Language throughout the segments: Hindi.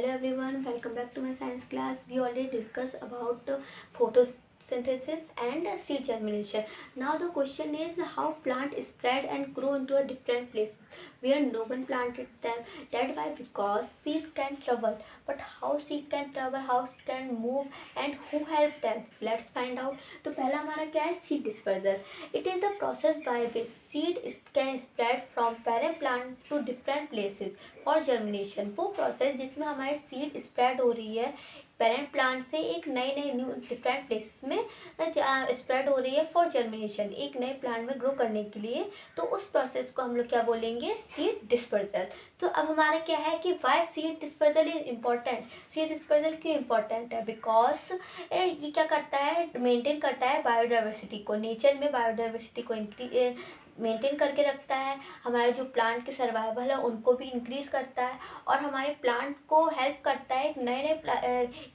Hello everyone, welcome back to my science class. We already discussed about photosynthesis and seed germination. Now the question is how plant spread and grow into a different places where no one planted them. That why because seed can travel. But how seed can travel, how seed can move and who help them? Let's find out. तो पहला हमारा क्या है seed dispersal. It is the process by which seed can spread from parent plant to different places for germination. वो प्रोसेस जिसमें हमारी सीड स्प्रेड हो रही है पेरेंट प्लांट से एक नए न्यू डिफरेंट प्लेसेस में स्प्रेड हो रही है फॉर जर्मिनेशन, एक नए प्लांट में ग्रो करने के लिए. तो उस प्रोसेस को हम लोग क्या बोलेंगे? Seed dispersal. तो अब हमारा क्या है कि why seed dispersal is important. Seed dispersal क्यों इम्पॉर्टेंट है? बिकॉज ये क्या करता है, मेंटेन करता है बायोडाइवर्सिटी को. नेचर में बायोडाइवर्सिटी को मेंटेन करके रखता है. हमारे जो प्लांट के सर्वाइवल है उनको भी इंक्रीज़ करता है और हमारे प्लांट को हेल्प करता है एक नए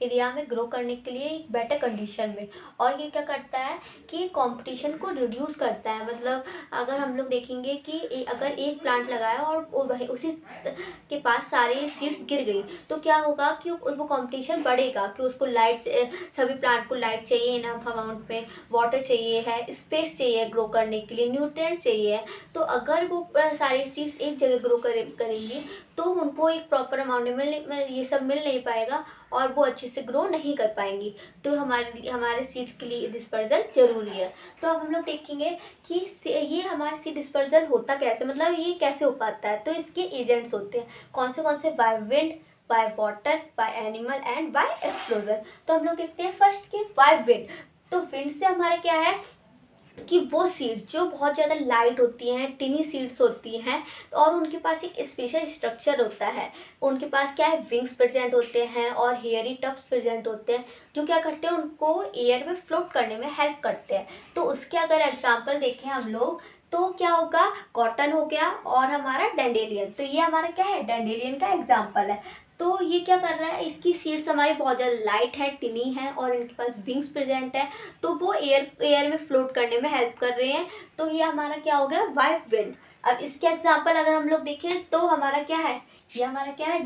एरिया में ग्रो करने के लिए एक बेटर कंडीशन में. और ये क्या करता है कि कंपटीशन को रिड्यूस करता है. मतलब अगर हम लोग देखेंगे कि अगर एक प्लांट लगाया और वही उसी के पास सारी सीड्स गिर गई तो क्या होगा कि वो कंपटीशन बढ़ेगा कि उसको लाइट, सभी प्लांट को लाइट चाहिए इनफ अमाउंट में, वाटर चाहिए है, स्पेस चाहिए ग्रो करने के लिए, न्यूट्रिएंट्स चाहिए. तो अगर वो सारी सीड्स एक जगह ग्रो करेंगी तो उनको एक प्रॉपर अमाउंट में ये सब मिल नहीं पाएगा और वो अच्छे से ग्रो नहीं कर पाएंगी. तो हमारे सीड्स के लिए डिस्पर्जल जरूरी है. तो अब हम लोग देखेंगे कि ये हमारे सीड डिस्पर्जल होता कैसे, मतलब ये कैसे हो पाता है. तो इसके एजेंट्स होते हैं कौन से? By wind, by water, by animal and by explosion. तो हम लोग देखते हैं फर्स्ट कि बाय विंड. तो विंड से हमारा क्या है कि वो सीड जो बहुत ज़्यादा लाइट होती हैं, टिनी सीड्स होती हैं और उनके पास एक स्पेशल स्ट्रक्चर होता है. उनके पास क्या है, विंग्स प्रेजेंट होते हैं और हेयरी टफ्स प्रेजेंट होते हैं जो क्या करते हैं, उनको एयर में फ्लोट करने में हेल्प करते हैं. तो उसके अगर एग्जांपल देखें हम लोग तो क्या होगा, कॉटन हो गया और हमारा डेंडेलियन. तो ये हमारा क्या है, डेंडेलियन का एग्जाम्पल है. तो ये क्या कर रहा है, इसकी सीड्स हमारी बहुत ज़्यादा लाइट है, टिनी है और इनके पास विंग्स प्रेजेंट है. तो वो एयर में फ्लोट करने में हेल्प कर रहे हैं. तो ये हमारा क्या हो गया, वाइट विंड. अब इसके एग्जांपल अगर हम लोग देखें तो हमारा क्या है, ये हमारा क्या है,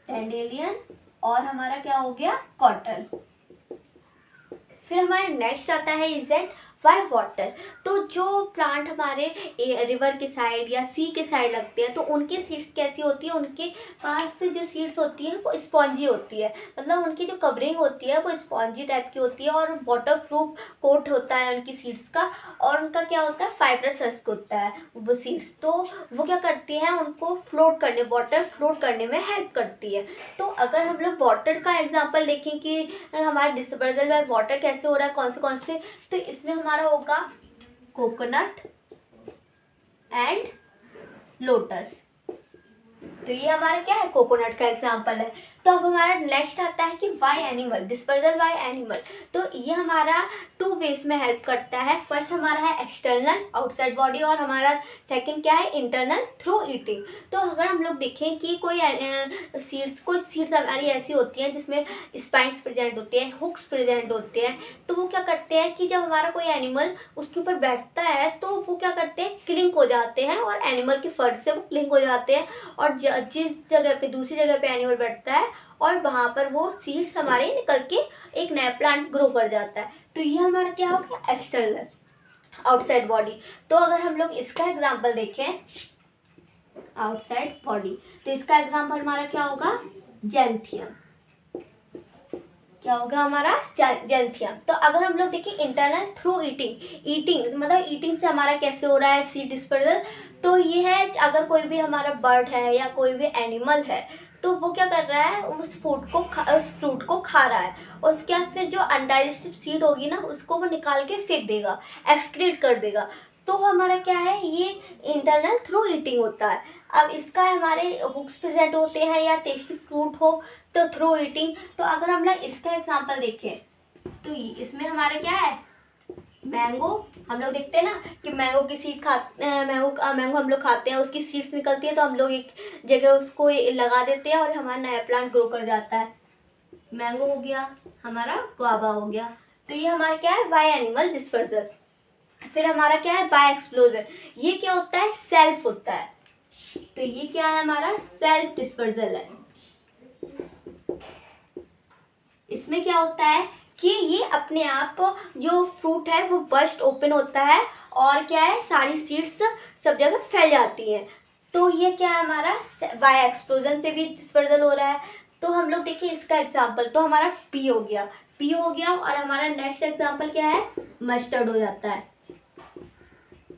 डेंडेलियन और हमारा क्या हो गया, कॉटन. फिर हमारे नेक्स्ट आता है एजेंट वाई वाटर. तो जो प्लांट हमारे रिवर के साइड या सी के साइड लगते हैं तो उनकी सीड्स कैसी होती है, उनके पास से जो सीड्स होती है वो स्पॉन्जी होती है. मतलब उनकी जो कवरिंग होती है वो स्पॉन्जी टाइप की होती है और वाटर प्रूफ कोट होता है उनकी सीड्स का. और उनका क्या होता है, फाइब्रस हस्क होता है वो सीड्स. तो वो क्या करती हैं, उनको फ्लोट करने, वाटर फ्लोट करने में हेल्प करती है. तो अगर हम लोग वाटर का एग्जाम्पल देखें कि हमारा डिस्पर्जल बाय वाटर कैसे हो रहा है, कौन से, तो इसमें हमारा होगा कोकोनट एंड लोटस. तो ये हमारा क्या है, कोकोनट का एग्जाम्पल है. तो अब हमारा नेक्स्ट आता है कि by animal, dispersal by animal. तो ये हमारा 2 वेज में हेल्प करता है. फर्स्ट हमारा है एक्सटर्नल आउटसाइड बॉडी और हमारा सेकंड क्या है, इंटरनल थ्रू ईटिंग. तो अगर हम लोग देखें कि कोई सीड्स हमारी ऐसी होती हैं जिसमें स्पाइक्स प्रेजेंट होते हैं, हुक्स प्रेजेंट होते हैं. तो वो क्या करते हैं कि जब हमारा कोई एनिमल उसके ऊपर बैठता है तो वो क्या करते हैं, क्लिंक हो जाते हैं और एनिमल के फर से वो क्लिंक हो जाते हैं और जिस जगह पे, दूसरी जगह पे एनिमल बैठता है और वहाँ पर वो सीड्स हमारे निकल के एक नया प्लांट ग्रो कर जाता है. तो ये हमारा क्या हो गया, एक्सटर्नल आउटसाइड बॉडी. तो अगर हम लोग इसका एग्जांपल देखें आउटसाइड बॉडी, तो इसका एग्जांपल हमारा क्या होगा, जेंथियम. क्या होगा हमारा, जेंथियम. तो अगर हम लोग देखें इंटरनल थ्रू ईटिंग मतलब ईटिंग से हमारा कैसे हो रहा है सीड डिस्पर्जल. तो ये है अगर कोई भी हमारा बर्ड है या कोई भी एनिमल है तो वो क्या कर रहा है, उस फ्रूट को खा रहा है और उसके बाद फिर जो अनडाइजेस्टिव सीड होगी ना उसको वो निकाल के फेंक देगा, एक्सक्रीट कर देगा. तो हमारा क्या है, ये इंटरनल थ्रू ईटिंग होता है. अब इसका हमारे हुक्स प्रेजेंट होते हैं या टेस्टी फ्रूट हो तो थ्रू ईटिंग. तो अगर हम लोग इसका एग्जांपल देखें तो इसमें हमारे क्या है, मैंगो. हम लोग देखते हैं ना कि मैंगो की सीड मैंगो हम लोग खाते हैं, उसकी सीड्स निकलती है तो हम लोग एक जगह उसको लगा देते हैं और हमारा नया प्लांट ग्रो कर जाता है. मैंगो हो गया, हमारा गुआवा हो गया. तो ये हमारा क्या है, बाय एनिमल डिस्पर्जल. फिर हमारा क्या है, बाय एक्सप्लोजन. ये क्या होता है, सेल्फ होता है. तो ये क्या है, हमारा सेल्फ डिस्पर्जल है। इसमें क्या होता है कि ये अपने आप जो फ्रूट है वो बस्ट ओपन होता है और क्या है, सारी सीड्स सब जगह फैल जाती हैं। तो ये क्या है, हमारा बाय एक्सप्लोजन से भी डिस्पर्जल हो रहा है। तो हम लोग देखिए इसका एग्जांपल, तो हमारा पी हो गया, पी हो गया, और हमारा नेक्स्ट एग्जांपल क्या है, मस्टर्ड हो जाता है,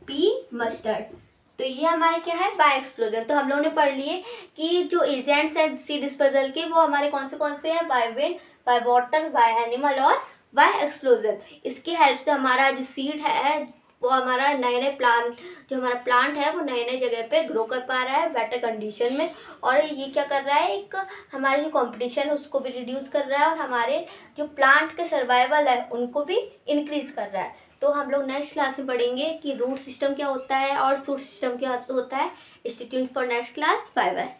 पी मस्टर्ड। तो ये हमारे क्या है, बाय एक्सप्लोजन। तो हम लोगों ने पढ़ लिए कि जो एजेंट्स हैं सीड डिस्पर्जल के वो हमारे कौन से हैं, by wind, by water, by animal और बाय एक्सप्लोजन। इसकी हेल्प से हमारा जो सीड है वो हमारा नए नए प्लांट, जो हमारा प्लांट है वो नए नए जगह पे ग्रो कर पा रहा है बेटर कंडीशन में। और ये क्या कर रहा है, एक हमारे जो कंपटीशन है उसको भी रिड्यूस कर रहा है और हमारे जो प्लांट के सर्वाइवल है उनको भी इंक्रीज कर रहा है। तो हम लोग नेक्स्ट क्लास में पढ़ेंगे कि रूट सिस्टम क्या होता है और शूट सिस्टम क्या होता है। Stay tuned for next class. Bye bye.